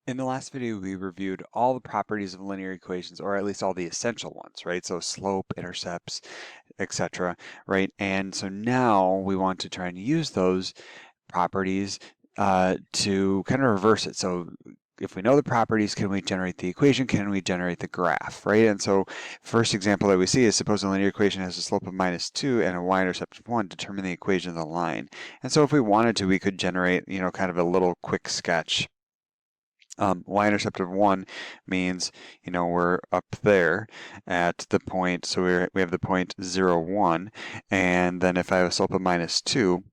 In the last video, we reviewed all the properties of linear equations, or at least all the essential ones, right? So slope, intercepts, etc., right? And so now we want to try and use those properties to kind of reverse it. So if we know the properties, can we generate the equation? Can we generate the graph, right? And so first example that we see is suppose a linear equation has a slope of -2 and a y-intercept of 1. Determine the equation of the line. And so if we wanted to, we could generate, kind of a little quick sketch. Y-intercept of 1 means, we're up there at the point, so we have the point 0, 1, and then if I have a slope of -2,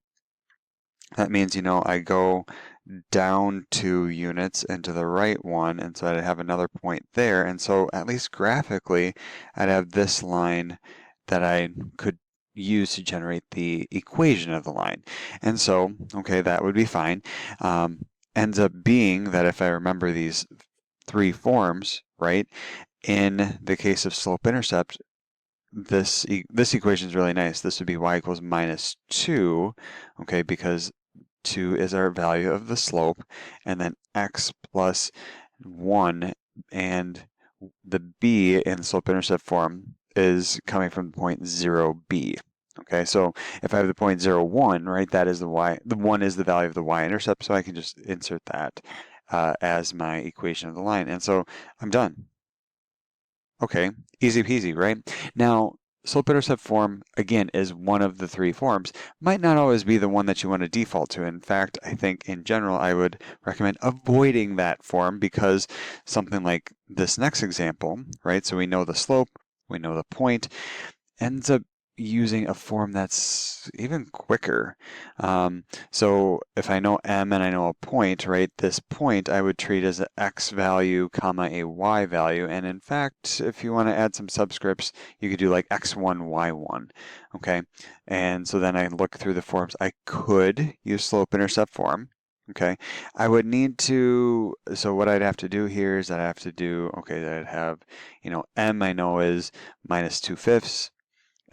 that means, I go down 2 units and to the right 1, and so I'd have another point there, and so at least graphically, I'd have this line that I could use to generate the equation of the line. And so, okay, that would be fine. Ends up being that if I remember these three forms, right, in the case of slope-intercept, this equation is really nice. This would be y equals -2, okay, because 2 is our value of the slope, and then x plus 1, and the b in the slope-intercept form is coming from the point 0b. Okay, so if I have the point 0, 1, right, that is the y, the 1 is the value of the y-intercept, so I can just insert that as my equation of the line. And so I'm done. Okay, easy peasy, right? Now, slope-intercept form, again, is one of the three forms. Might not always be the one that you want to default to. In fact, I think in general, I would recommend avoiding that form because something like this next example, right? So we know the slope, we know the point, ends up using a form that's even quicker. So if I know m and I know a point, right, this point I would treat as an x value comma a y value. And in fact, if you want to add some subscripts, you could do like x1, y1, okay? And so then I look through the forms. I could use slope-intercept form. Okay, I would need to, so what I'd have to do here is I'd have to do, okay, I'd have, m I know is -2/5,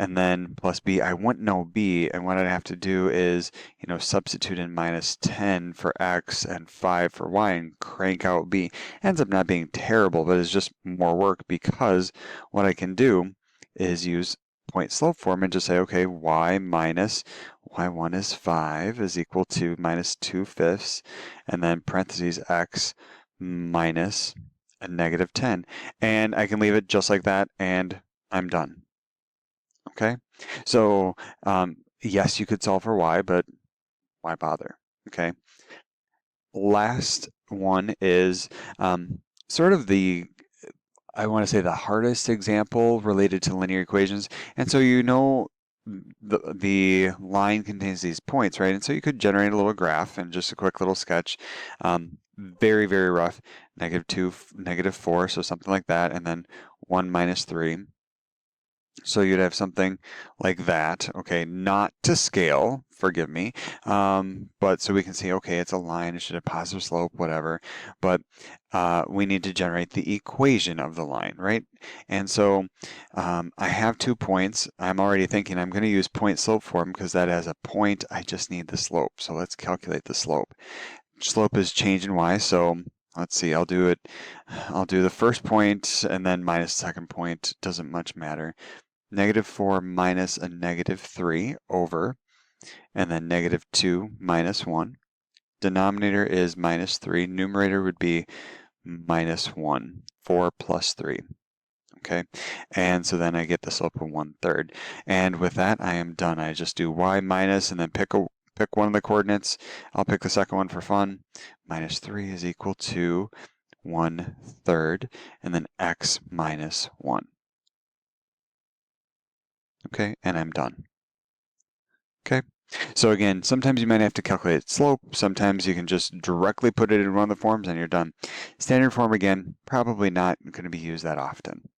and then plus b. I wouldn't know b, and what I'd have to do is, substitute in -10 for x and 5 for y and crank out b. Ends up not being terrible, but it's just more work because what I can do is use point slope form and just say, okay, y minus y1 is 5 is equal to -2/5, and then parentheses x minus a -10. And I can leave it just like that, and I'm done. Okay, so yes, you could solve for y, but why bother? Okay, last one is sort of I want to say the hardest example related to linear equations. And so the line contains these points, right? And so you could generate a little graph and just a quick little sketch. Very, very rough, -2, -4, so something like that, and then 1 minus 3. So you'd have something like that, okay, not to scale, forgive me, but so we can see, okay, it's a line, it should have positive slope, whatever, but we need to generate the equation of the line, right? And so I have 2 points. I'm already thinking I'm going to use point slope form because that has a point, I just need the slope. So let's calculate the slope. Slope is change in y, so let's see, I'll do the first point and then minus the second point, doesn't much matter. -4 minus a -3 over, and then -2 minus 1. Denominator is -3. Numerator would be -1. 4 plus 3. Okay, and so then I get the slope of 1/3. And with that, I am done. I just do y minus and then pick one of the coordinates. I'll pick the second one for fun. -3 is equal to 1/3, and then x minus 1. Okay, and I'm done. Okay, so again, sometimes you might have to calculate slope, sometimes you can just directly put it in one of the forms and you're done. Standard form, again, probably not going to be used that often.